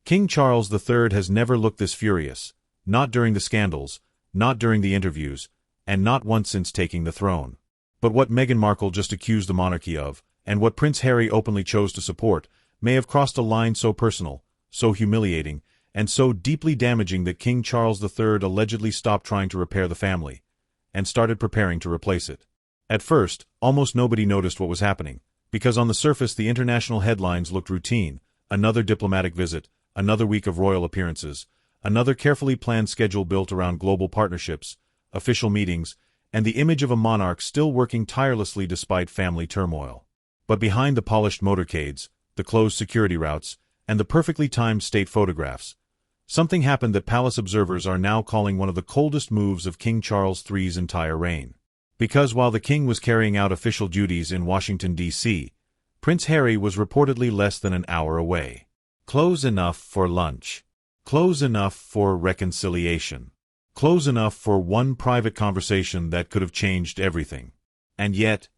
King Charles III has never looked this furious, not during the scandals, not during the interviews, and not once since taking the throne. But what Meghan Markle just accused the monarchy of, and what Prince Harry openly chose to support, may have crossed a line so personal, so humiliating, and so deeply damaging that King Charles III allegedly stopped trying to repair the family, and started preparing to replace it. At first, almost nobody noticed what was happening, because on the surface the international headlines looked routine: another diplomatic visit, another week of royal appearances, another carefully planned schedule built around global partnerships, official meetings, and the image of a monarch still working tirelessly despite family turmoil. But behind the polished motorcades, the closed security routes, and the perfectly timed state photographs, something happened that palace observers are now calling one of the coldest moves of King Charles III's entire reign. Because while the king was carrying out official duties in Washington, D.C., Prince Harry was reportedly less than an hour away. Close enough for lunch. Close enough for reconciliation. Close enough for one private conversation that could have changed everything. And yet,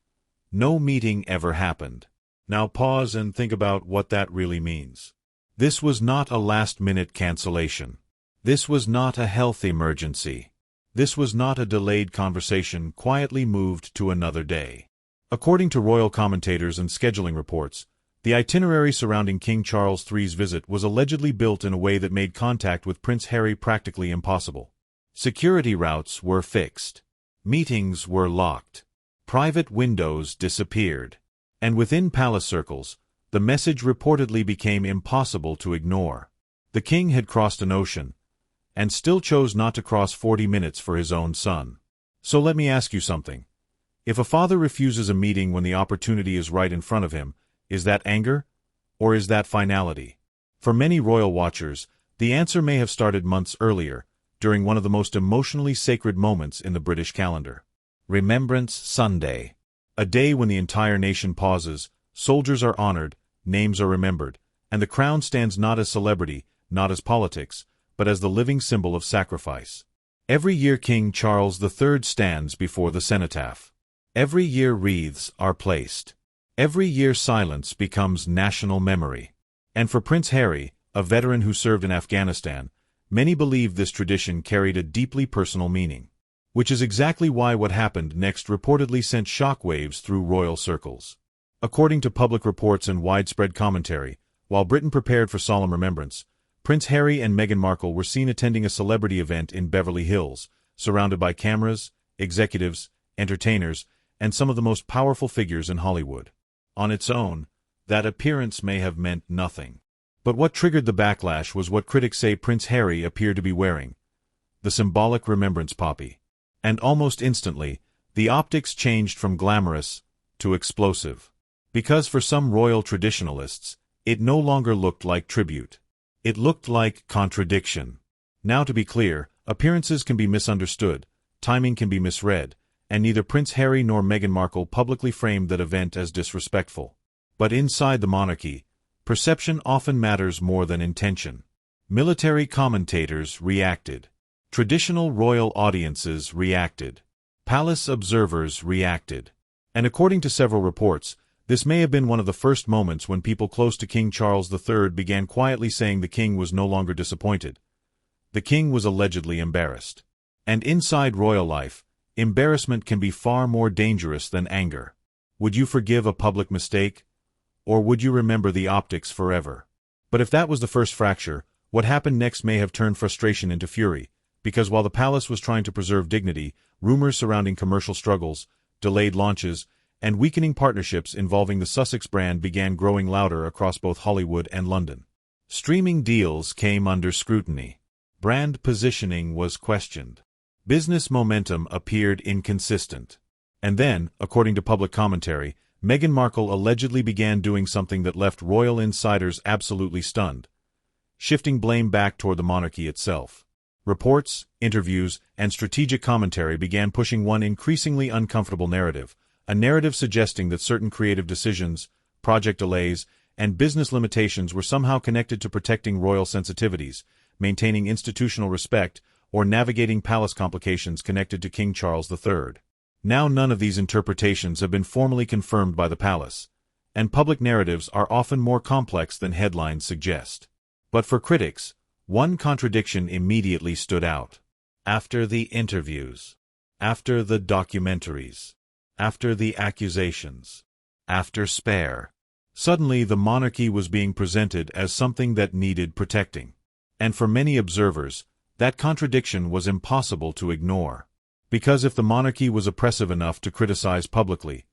no meeting ever happened. Now pause and think about what that really means. This was not a last-minute cancellation. This was not a health emergency. This was not a delayed conversation quietly moved to another day. According to royal commentators and scheduling reports, the itinerary surrounding King Charles III's visit was allegedly built in a way that made contact with Prince Harry practically impossible. Security routes were fixed. Meetings were locked. Private windows disappeared. And within palace circles, the message reportedly became impossible to ignore. The king had crossed an ocean, and still chose not to cross 40 minutes for his own son. So let me ask you something. If a father refuses a meeting when the opportunity is right in front of him, is that anger, or is that finality? For many royal watchers, the answer may have started months earlier, during one of the most emotionally sacred moments in the British calendar. Remembrance Sunday. A day when the entire nation pauses, soldiers are honored, names are remembered, and the crown stands not as celebrity, not as politics, but as the living symbol of sacrifice. Every year King Charles III stands before the cenotaph. Every year wreaths are placed. Every year silence becomes national memory. And for Prince Harry, a veteran who served in Afghanistan, many believe this tradition carried a deeply personal meaning. Which is exactly why what happened next reportedly sent shockwaves through royal circles. According to public reports and widespread commentary, while Britain prepared for solemn remembrance, Prince Harry and Meghan Markle were seen attending a celebrity event in Beverly Hills, surrounded by cameras, executives, entertainers, and some of the most powerful figures in Hollywood. On its own, that appearance may have meant nothing. But what triggered the backlash was what critics say Prince Harry appeared to be wearing: the symbolic remembrance poppy. And almost instantly, the optics changed from glamorous to explosive. Because for some royal traditionalists, it no longer looked like tribute. It looked like contradiction. Now to be clear, appearances can be misunderstood, timing can be misread, and neither Prince Harry nor Meghan Markle publicly framed that event as disrespectful. But inside the monarchy, perception often matters more than intention. Military commentators reacted. Traditional royal audiences reacted. Palace observers reacted. And according to several reports, this may have been one of the first moments when people close to King Charles III began quietly saying the king was no longer disappointed. The king was allegedly embarrassed. And inside royal life, embarrassment can be far more dangerous than anger. Would you forgive a public mistake? Or would you remember the optics forever? But if that was the first fracture, what happened next may have turned frustration into fury, because while the palace was trying to preserve dignity, rumors surrounding commercial struggles, delayed launches, and weakening partnerships involving the Sussex brand began growing louder across both Hollywood and London. Streaming deals came under scrutiny. Brand positioning was questioned. Business momentum appeared inconsistent. And then, according to public commentary, Meghan Markle allegedly began doing something that left royal insiders absolutely stunned: shifting blame back toward the monarchy itself. Reports, interviews, and strategic commentary began pushing one increasingly uncomfortable narrative, a narrative suggesting that certain creative decisions, project delays, and business limitations were somehow connected to protecting royal sensitivities, maintaining institutional respect, or navigating palace complications connected to King Charles III. Now none of these interpretations have been formally confirmed by the palace, and public narratives are often more complex than headlines suggest. But for critics, one contradiction immediately stood out. After the interviews, after the documentaries, after the accusations, after Spare, suddenly the monarchy was being presented as something that needed protecting. And for many observers, that contradiction was impossible to ignore. Because if the monarchy was oppressive enough to criticize publicly,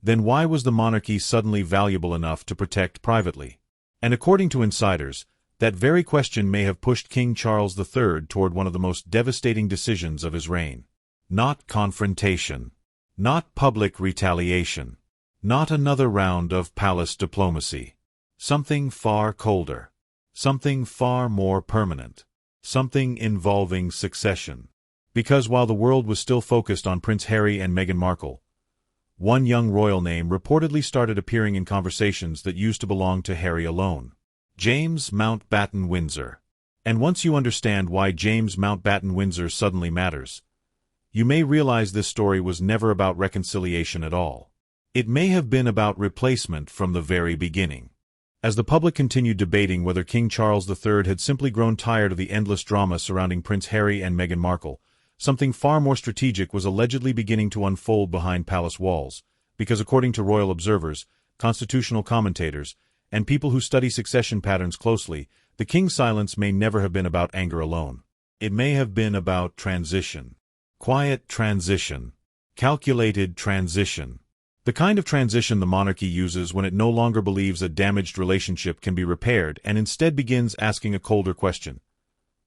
then why was the monarchy suddenly valuable enough to protect privately? And according to insiders, that very question may have pushed King Charles III toward one of the most devastating decisions of his reign. Not confrontation, not public retaliation, not another round of palace diplomacy. Something far colder, something far more permanent, something involving succession. Because while the world was still focused on Prince Harry and Meghan Markle, one young royal name reportedly started appearing in conversations that used to belong to Harry alone. James Mountbatten Windsor. And once you understand why James Mountbatten Windsor suddenly matters, you may realize this story was never about reconciliation at all. It may have been about replacement from the very beginning. As the public continued debating whether King Charles III had simply grown tired of the endless drama surrounding Prince Harry and Meghan Markle, something far more strategic was allegedly beginning to unfold behind palace walls, because according to royal observers, constitutional commentators, and people who study succession patterns closely, the king's silence may never have been about anger alone. It may have been about transition. Quiet transition. Calculated transition. The kind of transition the monarchy uses when it no longer believes a damaged relationship can be repaired and instead begins asking a colder question.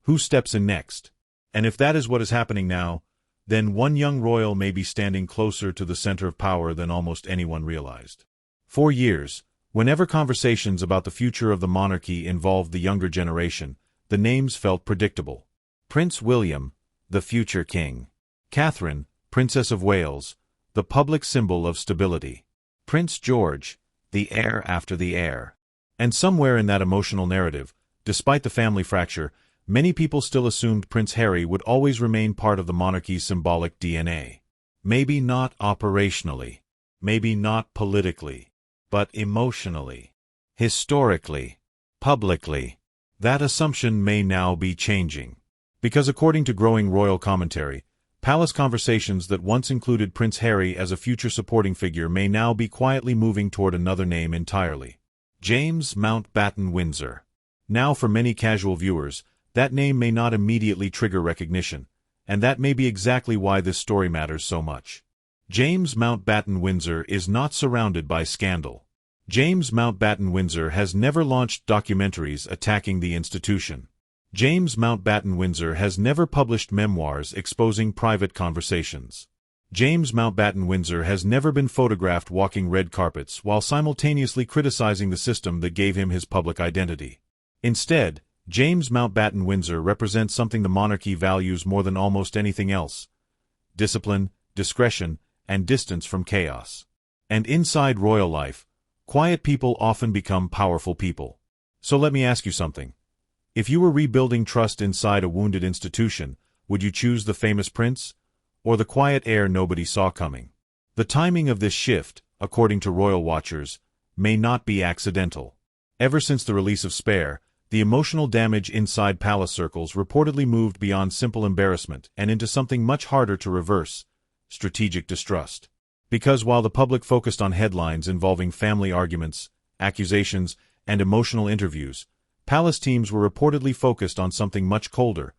Who steps in next? And if that is what is happening now, then one young royal may be standing closer to the center of power than almost anyone realized. For years, whenever conversations about the future of the monarchy involved the younger generation, the names felt predictable. Prince William, the future king. Catherine, Princess of Wales, the public symbol of stability. Prince George, the heir after the heir. And somewhere in that emotional narrative, despite the family fracture, many people still assumed Prince Harry would always remain part of the monarchy's symbolic DNA. Maybe not operationally, maybe not politically, but emotionally, historically, publicly. That assumption may now be changing. Because according to growing royal commentary, palace conversations that once included Prince Harry as a future supporting figure may now be quietly moving toward another name entirely. James Mountbatten Windsor. Now for many casual viewers, that name may not immediately trigger recognition, and that may be exactly why this story matters so much. James Mountbatten Windsor is not surrounded by scandal. James Mountbatten Windsor has never launched documentaries attacking the institution. James Mountbatten Windsor has never published memoirs exposing private conversations. James Mountbatten Windsor has never been photographed walking red carpets while simultaneously criticizing the system that gave him his public identity. Instead, James Mountbatten Windsor represents something the monarchy values more than almost anything else: discipline, discretion, and distance from chaos. And inside royal life, quiet people often become powerful people. So let me ask you something. If you were rebuilding trust inside a wounded institution, would you choose the famous prince, or the quiet heir nobody saw coming? The timing of this shift, according to royal watchers, may not be accidental. Ever since the release of Spare, the emotional damage inside palace circles reportedly moved beyond simple embarrassment and into something much harder to reverse: strategic distrust. Because while the public focused on headlines involving family arguments, accusations, and emotional interviews, palace teams were reportedly focused on something much colder: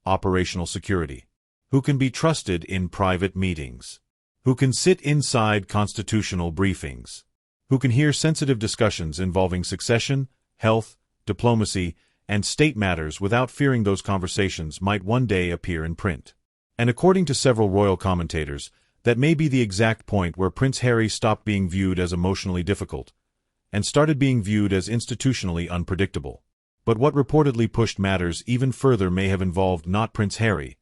operational security. Who can be trusted in private meetings? Who can sit inside constitutional briefings? Who can hear sensitive discussions involving succession, health, diplomacy, and state matters without fearing those conversations might one day appear in print? And according to several royal commentators, that may be the exact point where Prince Harry stopped being viewed as emotionally difficult and started being viewed as institutionally unpredictable. But what reportedly pushed matters even further may have involved not Prince Harry,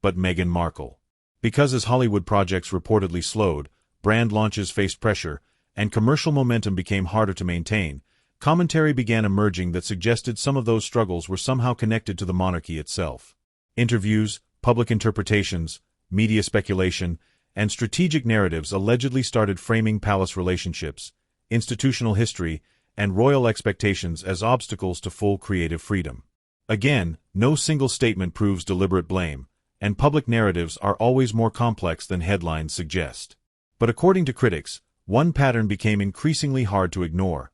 but Meghan Markle. Because as Hollywood projects reportedly slowed, brand launches faced pressure, and commercial momentum became harder to maintain, commentary began emerging that suggested some of those struggles were somehow connected to the monarchy itself. Interviews, public interpretations, media speculation, and strategic narratives allegedly started framing palace relationships, institutional history, and royal expectations as obstacles to full creative freedom. Again, no single statement proves deliberate blame, and public narratives are always more complex than headlines suggest. But according to critics, one pattern became increasingly hard to ignore.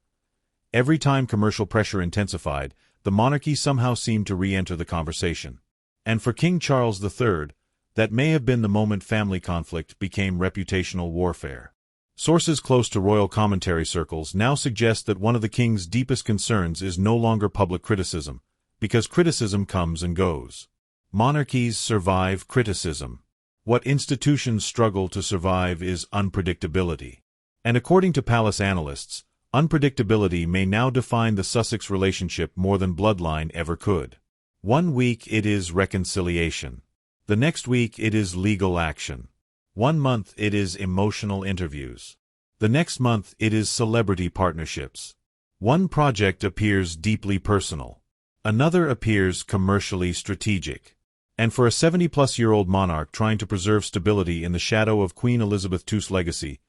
Every time commercial pressure intensified, the monarchy somehow seemed to re-enter the conversation. And for King Charles III, that may have been the moment family conflict became reputational warfare. Sources close to royal commentary circles now suggest that one of the king's deepest concerns is no longer public criticism, because criticism comes and goes. Monarchies survive criticism. What institutions struggle to survive is unpredictability. And according to palace analysts, unpredictability may now define the Sussex relationship more than bloodline ever could. One week it is reconciliation. The next week it is legal action. One month it is emotional interviews. The next month it is celebrity partnerships. One project appears deeply personal. Another appears commercially strategic. And for a 70-plus-year-old monarch trying to preserve stability in the shadow of Queen Elizabeth II's legacy,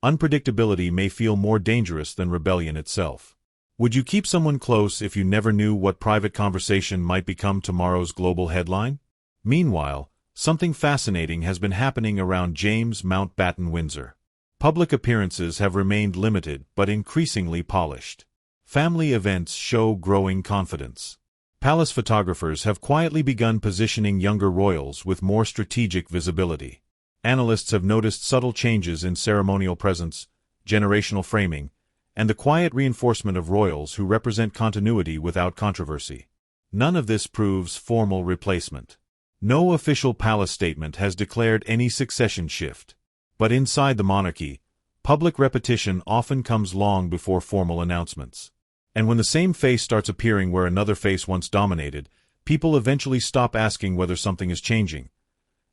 unpredictability may feel more dangerous than rebellion itself. Would you keep someone close if you never knew what private conversation might become tomorrow's global headline? Meanwhile, something fascinating has been happening around James Mountbatten Windsor. Public appearances have remained limited but increasingly polished. Family events show growing confidence. Palace photographers have quietly begun positioning younger royals with more strategic visibility. Analysts have noticed subtle changes in ceremonial presence, generational framing, and the quiet reinforcement of royals who represent continuity without controversy. None of this proves formal replacement. No official palace statement has declared any succession shift. But inside the monarchy, public repetition often comes long before formal announcements. And when the same face starts appearing where another face once dominated, people eventually stop asking whether something is changing,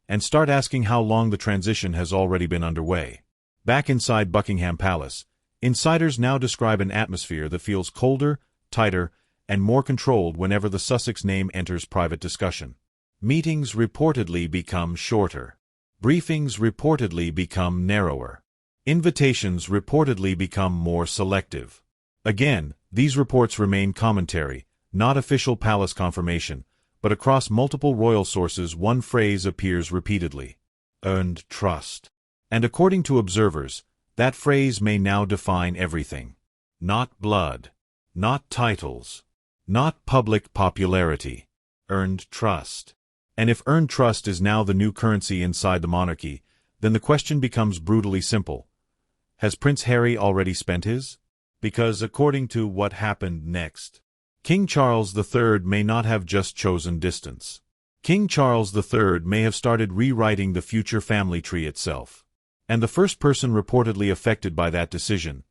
and start asking how long the transition has already been underway. Back inside Buckingham Palace, insiders now describe an atmosphere that feels colder, tighter, and more controlled whenever the Sussex name enters private discussion. Meetings reportedly become shorter. Briefings reportedly become narrower. Invitations reportedly become more selective. Again, these reports remain commentary, not official palace confirmation, but across multiple royal sources one phrase appears repeatedly: earned trust. And according to observers, that phrase may now define everything. Not blood. Not titles. Not public popularity. Earned trust. And if earned trust is now the new currency inside the monarchy, then the question becomes brutally simple. Has Prince Harry already spent his? Because according to what happened next, King Charles III may not have just chosen distance. King Charles III may have started rewriting the future family tree itself. And the first person reportedly affected by that decision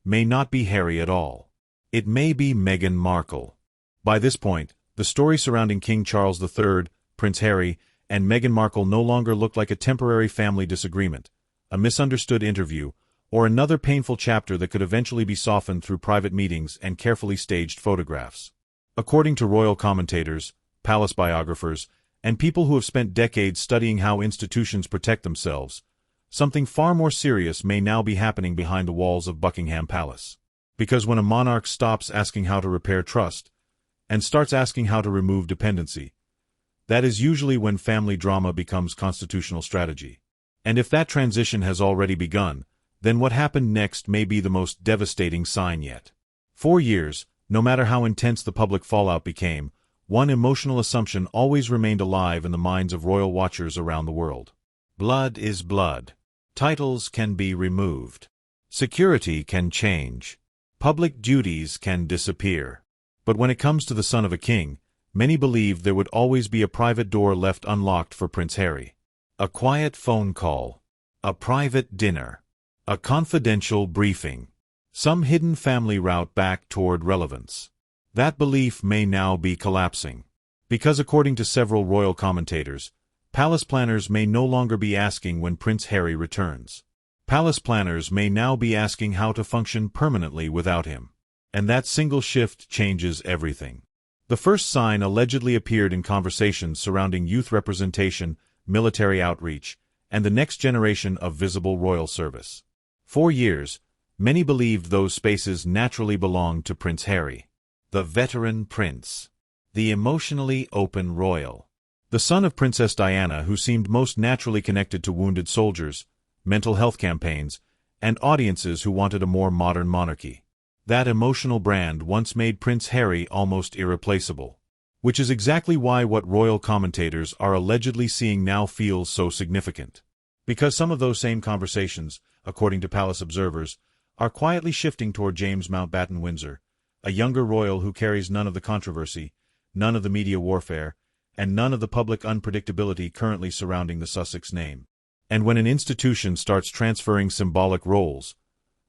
may not be Harry at all. It may be Meghan Markle. By this point, the story surrounding King Charles III, Prince Harry, and Meghan Markle no longer looked like a temporary family disagreement, a misunderstood interview, or another painful chapter that could eventually be softened through private meetings and carefully staged photographs. According to royal commentators, palace biographers, and people who have spent decades studying how institutions protect themselves, something far more serious may now be happening behind the walls of Buckingham Palace. Because when a monarch stops asking how to repair trust, and starts asking how to remove dependency, that is usually when family drama becomes constitutional strategy. And if that transition has already begun, then what happened next may be the most devastating sign yet. 4 years, no matter how intense the public fallout became, one emotional assumption always remained alive in the minds of royal watchers around the world. Blood is blood. Titles can be removed. Security can change. Public duties can disappear. But when it comes to the son of a king, many believed there would always be a private door left unlocked for Prince Harry. A quiet phone call. A private dinner. A confidential briefing. Some hidden family route back toward relevance. That belief may now be collapsing. Because according to several royal commentators, palace planners may no longer be asking when Prince Harry returns. Palace planners may now be asking how to function permanently without him. And that single shift changes everything. The first sign allegedly appeared in conversations surrounding youth representation, military outreach, and the next generation of visible royal service. 4 years, Many believed those spaces naturally belonged to Prince Harry, the veteran prince, the emotionally open royal, the son of Princess Diana, who seemed most naturally connected to wounded soldiers, mental health campaigns, and audiences who wanted a more modern monarchy. That emotional brand once made Prince Harry almost irreplaceable. Which is exactly why what royal commentators are allegedly seeing now feels so significant. Because some of those same conversations, according to palace observers, are quietly shifting toward James Mountbatten Windsor, a younger royal who carries none of the controversy, none of the media warfare, and none of the public unpredictability currently surrounding the Sussex name. And when an institution starts transferring symbolic roles,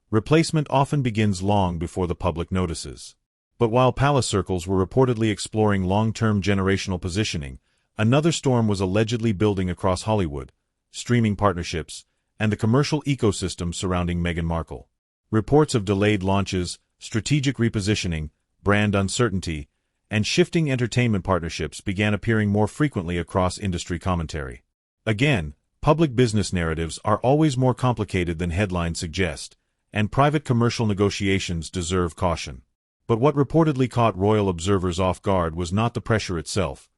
replacement often begins long before the public notices. But while palace circles were reportedly exploring long-term generational positioning, another storm was allegedly building across Hollywood, streaming partnerships, and the commercial ecosystem surrounding Meghan Markle. Reports of delayed launches, strategic repositioning, brand uncertainty, and shifting entertainment partnerships began appearing more frequently across industry commentary. Again, public business narratives are always more complicated than headlines suggest, and private commercial negotiations deserve caution. But what reportedly caught royal observers off guard was not the pressure itself.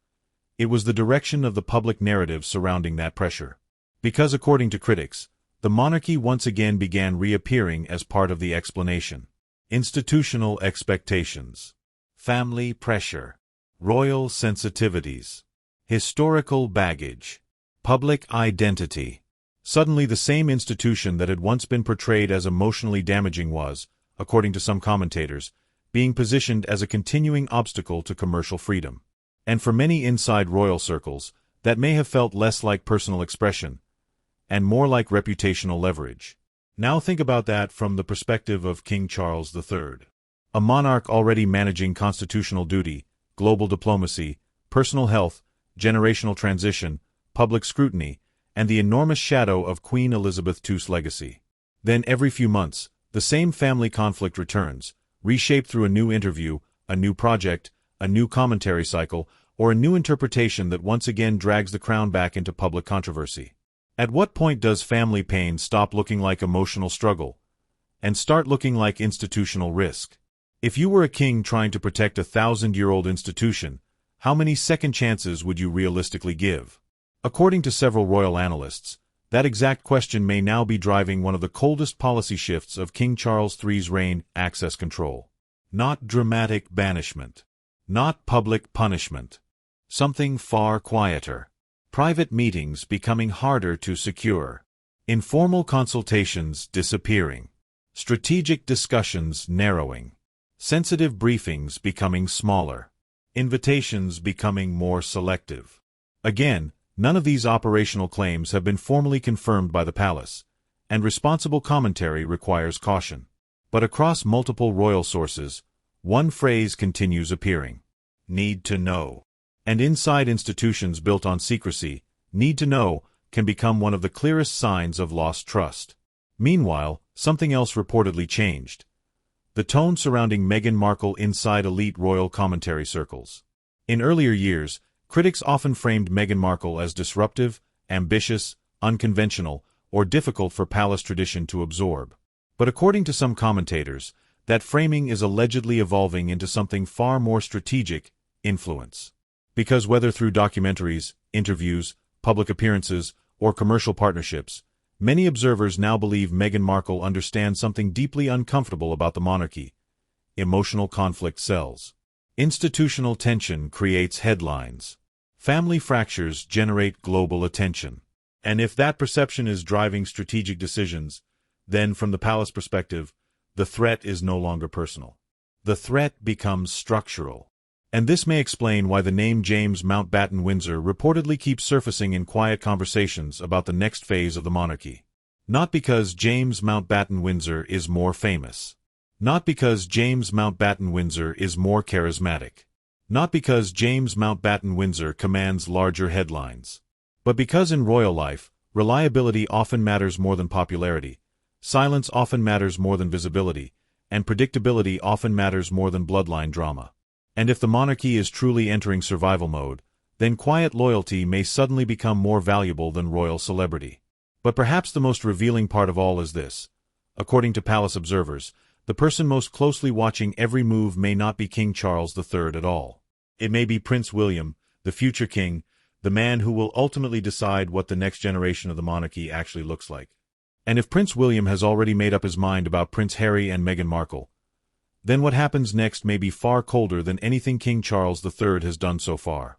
It was the direction of the public narrative surrounding that pressure. Because according to critics, the monarchy once again began reappearing as part of the explanation. Institutional expectations, family pressure, royal sensitivities, historical baggage, public identity. Suddenly the same institution that had once been portrayed as emotionally damaging was, according to some commentators, being positioned as a continuing obstacle to commercial freedom. And for many inside royal circles, that may have felt less like personal expression, and more like reputational leverage. Now think about that from the perspective of King Charles III. A monarch already managing constitutional duty, global diplomacy, personal health, generational transition, public scrutiny, and the enormous shadow of Queen Elizabeth II's legacy. Then every few months, the same family conflict returns, reshaped through a new interview, a new project, a new commentary cycle, or a new interpretation that once again drags the crown back into public controversy. At what point does family pain stop looking like emotional struggle and start looking like institutional risk? If you were a king trying to protect a 1,000-year-old institution, how many second chances would you realistically give? According to several royal analysts, that exact question may now be driving one of the coldest policy shifts of King Charles III's reign: access control. Not dramatic banishment. Not public punishment. Something far quieter. Private meetings becoming harder to secure. Informal consultations disappearing. Strategic discussions narrowing. Sensitive briefings becoming smaller. Invitations becoming more selective. Again, none of these operational claims have been formally confirmed by the palace, and responsible commentary requires caution. But across multiple royal sources, one phrase continues appearing: need to know. And inside institutions built on secrecy, need to know can become one of the clearest signs of lost trust. Meanwhile, something else reportedly changed: the tone surrounding Meghan Markle inside elite royal commentary circles. In earlier years, critics often framed Meghan Markle as disruptive, ambitious, unconventional, or difficult for palace tradition to absorb. But according to some commentators, that framing is allegedly evolving into something far more strategic: influence. Because whether through documentaries, interviews, public appearances, or commercial partnerships, many observers now believe Meghan Markle understands something deeply uncomfortable about the monarchy: emotional conflict sells. Institutional tension creates headlines. Family fractures generate global attention. And if that perception is driving strategic decisions, then from the palace perspective, the threat is no longer personal. The threat becomes structural. And this may explain why the name James Mountbatten Windsor reportedly keeps surfacing in quiet conversations about the next phase of the monarchy. Not because James Mountbatten Windsor is more famous. Not because James Mountbatten Windsor is more charismatic. Not because James Mountbatten Windsor commands larger headlines. But because in royal life, reliability often matters more than popularity, silence often matters more than visibility, and predictability often matters more than bloodline drama. And if the monarchy is truly entering survival mode, then quiet loyalty may suddenly become more valuable than royal celebrity. But perhaps the most revealing part of all is this: According to palace observers, the person most closely watching every move may not be King Charles III at all. It may be Prince William, the future king, the man who will ultimately decide what the next generation of the monarchy actually looks like. And if Prince William has already made up his mind about Prince Harry and Meghan Markle, then what happens next may be far colder than anything King Charles III has done so far.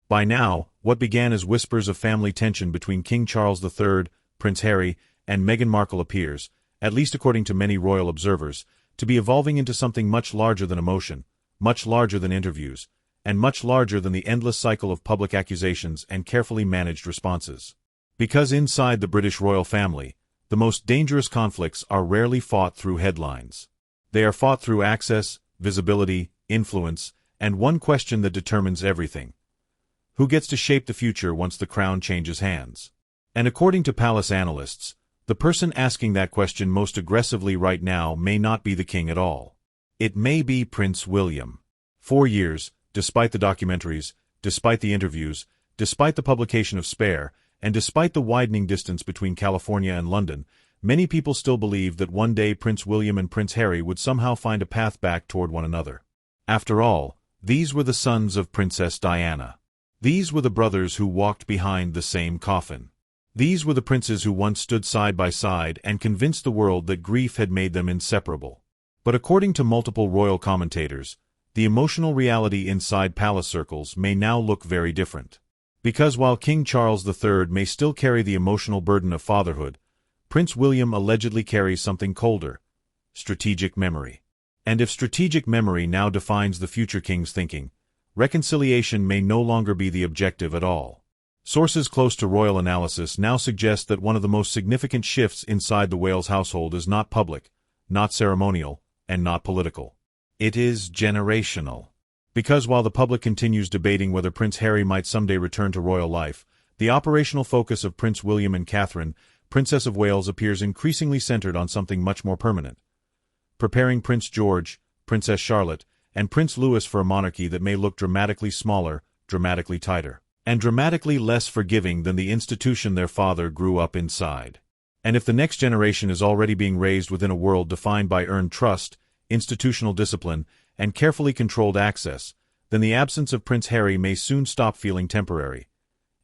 By now, what began as whispers of family tension between King Charles III, Prince Harry, and Meghan Markle appears, at least according to many royal observers, to be evolving into something much larger than emotion, much larger than interviews, and much larger than the endless cycle of public accusations and carefully managed responses. Because inside the British royal family, the most dangerous conflicts are rarely fought through headlines. They are fought through access, visibility, influence, and one question that determines everything: who gets to shape the future once the crown changes hands? And according to palace analysts, the person asking that question most aggressively right now may not be the king at all. It may be Prince William. For years, despite the documentaries, despite the interviews, despite the publication of Spare, and despite the widening distance between California and London, many people still believed that one day Prince William and Prince Harry would somehow find a path back toward one another. After all, these were the sons of Princess Diana. These were the brothers who walked behind the same coffin. These were the princes who once stood side by side and convinced the world that grief had made them inseparable. But according to multiple royal commentators, the emotional reality inside palace circles may now look very different. Because while King Charles III may still carry the emotional burden of fatherhood, Prince William allegedly carries something colder: strategic memory. And if strategic memory now defines the future king's thinking, reconciliation may no longer be the objective at all. Sources close to royal analysis now suggest that one of the most significant shifts inside the Wales household is not public, not ceremonial, and not political. It is generational. Because while the public continues debating whether Prince Harry might someday return to royal life, the operational focus of Prince William and Catherine, Princess of Wales, appears increasingly centered on something much more permanent: preparing Prince George, Princess Charlotte, and Prince Louis for a monarchy that may look dramatically smaller, dramatically tighter, and dramatically less forgiving than the institution their father grew up inside. And if the next generation is already being raised within a world defined by earned trust, institutional discipline, and carefully controlled access, then the absence of Prince Harry may soon stop feeling temporary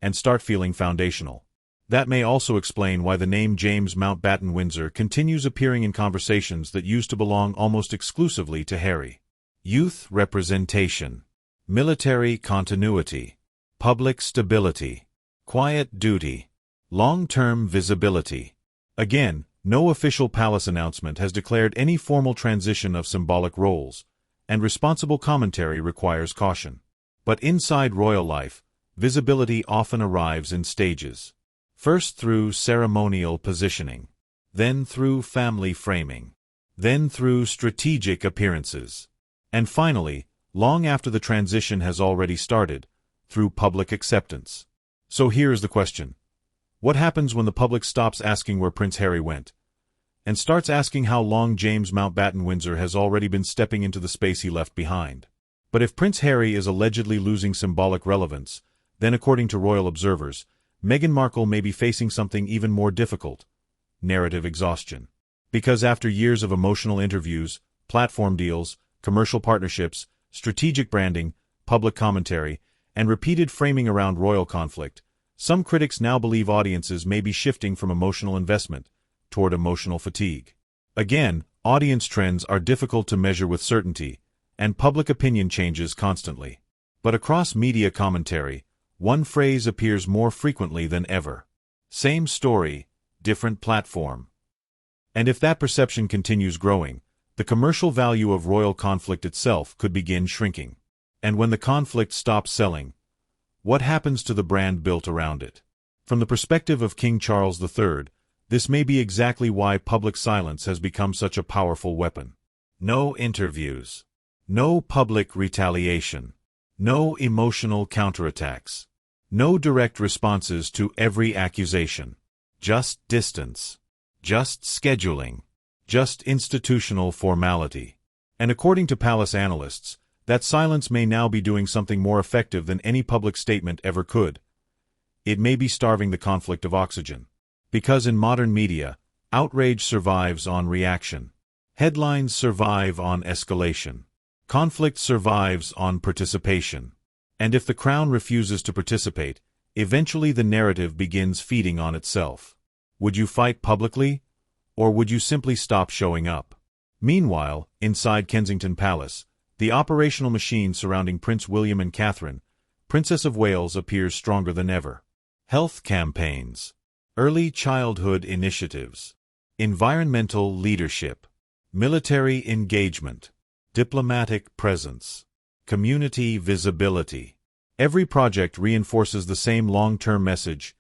and start feeling foundational. That may also explain why the name James Mountbatten Windsor continues appearing in conversations that used to belong almost exclusively to Harry. Youth representation, military continuity, public stability, quiet duty, long-term visibility. Again, no official palace announcement has declared any formal transition of symbolic roles, and responsible commentary requires caution. But inside royal life, visibility often arrives in stages. First through ceremonial positioning, then through family framing, then through strategic appearances, and finally, long after the transition has already started, through public acceptance. So here is the question: what happens when the public stops asking where Prince Harry went, and starts asking how long James Mountbatten Windsor has already been stepping into the space he left behind? But if Prince Harry is allegedly losing symbolic relevance, then according to royal observers, Meghan Markle may be facing something even more difficult: narrative exhaustion. Because after years of emotional interviews, platform deals, commercial partnerships, strategic branding, public commentary, and repeated framing around royal conflict, some critics now believe audiences may be shifting from emotional investment toward emotional fatigue. Again, audience trends are difficult to measure with certainty, and public opinion changes constantly. But across media commentary, one phrase appears more frequently than ever: same story, different platform. And if that perception continues growing, the commercial value of royal conflict itself could begin shrinking. And when the conflict stops selling, what happens to the brand built around it? From the perspective of King Charles III, this may be exactly why public silence has become such a powerful weapon. No interviews, no public retaliation, no emotional counterattacks, no direct responses to every accusation. Just distance, just scheduling, just institutional formality. And according to palace analysts, that silence may now be doing something more effective than any public statement ever could. It may be starving the conflict of oxygen. Because in modern media, Outrage survives on reaction. Headlines survive on escalation. Conflict survives on participation. And if the crown refuses to participate, eventually the narrative begins feeding on itself. Would you fight publicly, or would you simply stop showing up? Meanwhile, inside Kensington Palace, the operational machine surrounding Prince William and Catherine, Princess of Wales, appears stronger than ever. Health campaigns, early childhood initiatives, environmental leadership, military engagement, diplomatic presence, community visibility. Every project reinforces the same long-term message: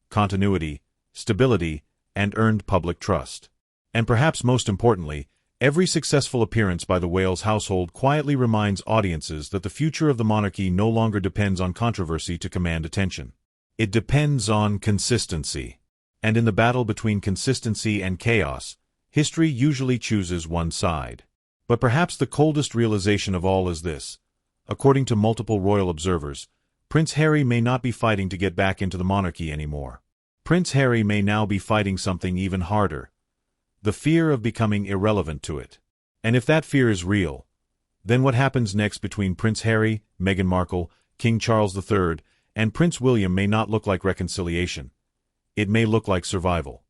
continuity, stability, and earned public trust. And perhaps most importantly, every successful appearance by the Wales household quietly reminds audiences that the future of the monarchy no longer depends on controversy to command attention. It depends on consistency. And in the battle between consistency and chaos, history usually chooses one side. But perhaps the coldest realization of all is this: according to multiple royal observers, Prince Harry may not be fighting to get back into the monarchy anymore. Prince Harry may now be fighting something even harder: the fear of becoming irrelevant to it. And if that fear is real, then what happens next between Prince Harry, Meghan Markle, King Charles III, and Prince William may not look like reconciliation. It may look like survival.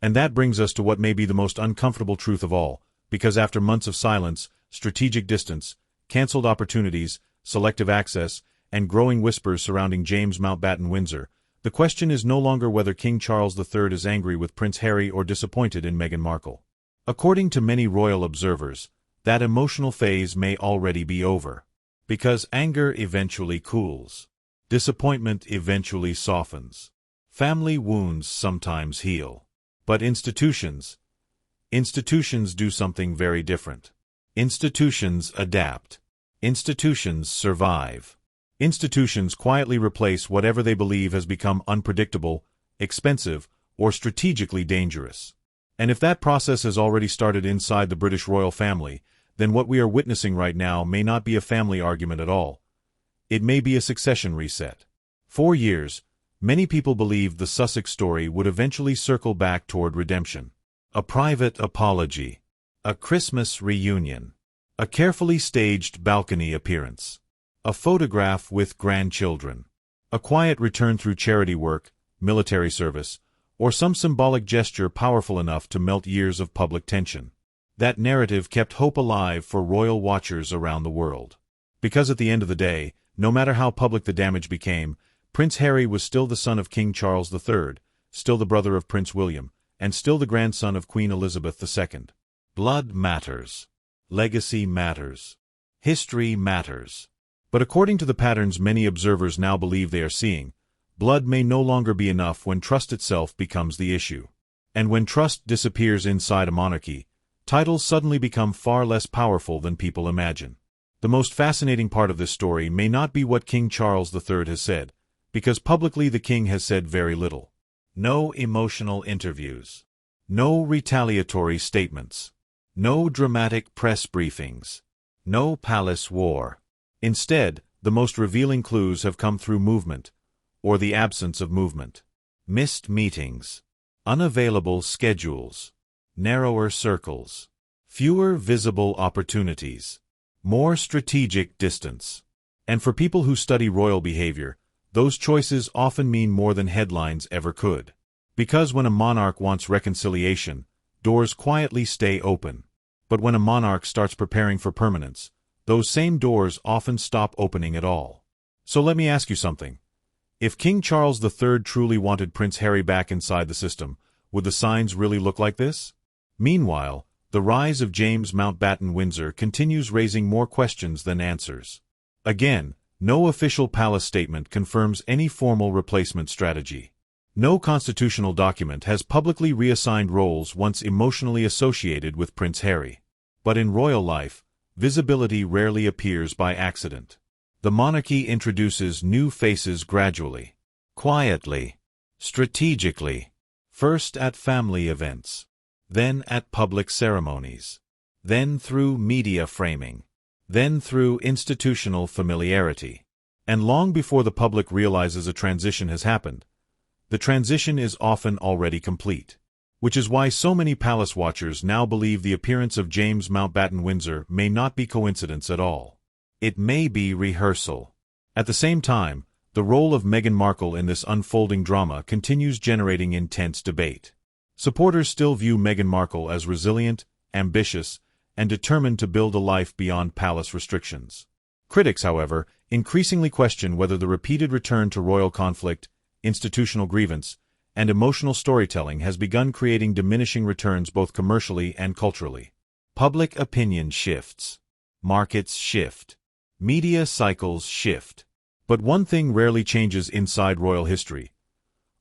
And that brings us to what may be the most uncomfortable truth of all, because after months of silence, strategic distance, cancelled opportunities, selective access, and growing whispers surrounding James Mountbatten Windsor, the question is no longer whether King Charles III is angry with Prince Harry or disappointed in Meghan Markle. According to many royal observers, that emotional phase may already be over. Because anger eventually cools. Disappointment eventually softens. Family wounds sometimes heal. But institutions do something very different. Institutions adapt. Institutions survive. Institutions quietly replace whatever they believe has become unpredictable, expensive, or strategically dangerous. And if that process has already started inside the British royal family, then what we are witnessing right now may not be a family argument at all. It may be a succession reset. For years, many people believed the Sussex story would eventually circle back toward redemption. A private apology. A Christmas reunion. A carefully staged balcony appearance. A photograph with grandchildren. A quiet return through charity work, military service, or some symbolic gesture powerful enough to melt years of public tension. That narrative kept hope alive for royal watchers around the world. Because at the end of the day, no matter how public the damage became, Prince Harry was still the son of King Charles III, still the brother of Prince William, and still the grandson of Queen Elizabeth II. Blood matters. Legacy matters. History matters. But according to the patterns many observers now believe they are seeing, blood may no longer be enough when trust itself becomes the issue. And when trust disappears inside a monarchy, titles suddenly become far less powerful than people imagine. The most fascinating part of this story may not be what King Charles III has said, because publicly the king has said very little. No emotional interviews. No retaliatory statements. No dramatic press briefings. No palace war. Instead, the most revealing clues have come through movement, or the absence of movement. Missed meetings. Unavailable schedules. Narrower circles. Fewer visible opportunities. More strategic distance. And for people who study royal behavior, those choices often mean more than headlines ever could. Because when a monarch wants reconciliation, doors quietly stay open. But when a monarch starts preparing for permanence, those same doors often stop opening at all. So let me ask you something. If King Charles III truly wanted Prince Harry back inside the system, would the signs really look like this? Meanwhile, the rise of James Mountbatten Windsor continues raising more questions than answers. Again, no official palace statement confirms any formal replacement strategy. No constitutional document has publicly reassigned roles once emotionally associated with Prince Harry. But in royal life, visibility rarely appears by accident. The monarchy introduces new faces gradually, quietly, strategically, first at family events, then at public ceremonies, then through media framing, then through institutional familiarity. And long before the public realizes a transition has happened, the transition is often already complete. which is why so many palace watchers now believe the appearance of James Mountbatten Windsor may not be coincidence at all. It may be rehearsal. At the same time, the role of Meghan Markle in this unfolding drama continues generating intense debate. Supporters still view Meghan Markle as resilient, ambitious, and determined to build a life beyond palace restrictions. Critics, however, increasingly question whether the repeated return to royal conflict, institutional grievance, and emotional storytelling has begun creating diminishing returns both commercially and culturally. Public opinion shifts. Markets shift. Media cycles shift. But one thing rarely changes inside royal history.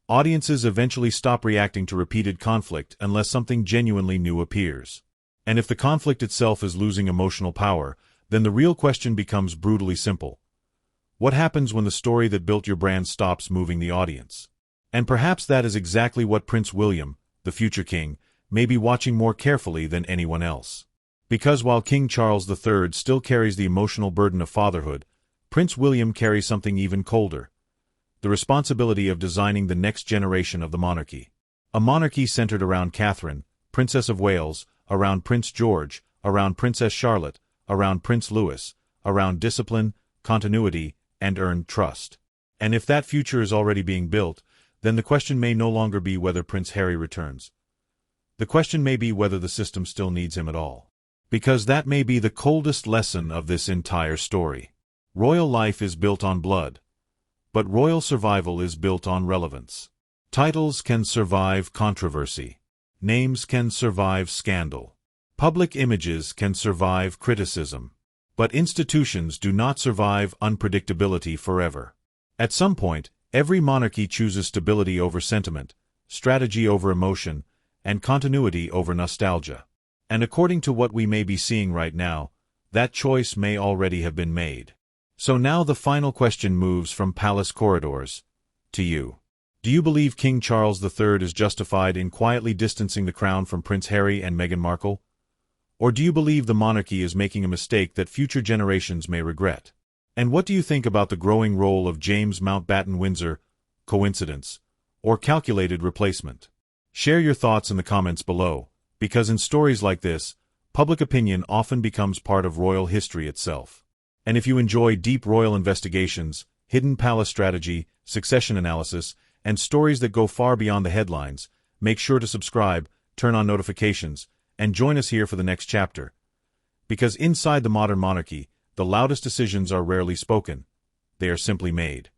Audiences eventually stop reacting to repeated conflict unless something genuinely new appears. And if the conflict itself is losing emotional power, then the real question becomes brutally simple. What happens when the story that built your brand stops moving the audience? And perhaps that is exactly what Prince William, the future king, may be watching more carefully than anyone else. Because while King Charles III still carries the emotional burden of fatherhood, Prince William carries something even colder: the responsibility of designing the next generation of the monarchy. A monarchy centered around Catherine, Princess of Wales, around Prince George, around Princess Charlotte, around Prince Louis, around discipline, continuity, and earned trust. And if that future is already being built, then the question may no longer be whether Prince Harry returns. The question may be whether the system still needs him at all. Because that may be the coldest lesson of this entire story. Royal life is built on blood, but royal survival is built on relevance. Titles can survive controversy. Names can survive scandal. Public images can survive criticism. But institutions do not survive unpredictability forever. At some point, every monarchy chooses stability over sentiment, strategy over emotion, and continuity over nostalgia. And according to what we may be seeing right now, that choice may already have been made. So now the final question moves from palace corridors to you. Do you believe King Charles III is justified in quietly distancing the crown from Prince Harry and Meghan Markle? Or do you believe the monarchy is making a mistake that future generations may regret? And what do you think about the growing role of James Mountbatten Windsor? Coincidence or calculated replacement? Share your thoughts in the comments below, because in stories like this, public opinion often becomes part of royal history itself. And if you enjoy deep royal investigations, hidden palace strategy, succession analysis, and stories that go far beyond the headlines, make sure to subscribe, turn on notifications, and join us here for the next chapter. Because inside the modern monarchy, the loudest decisions are rarely spoken. They are simply made.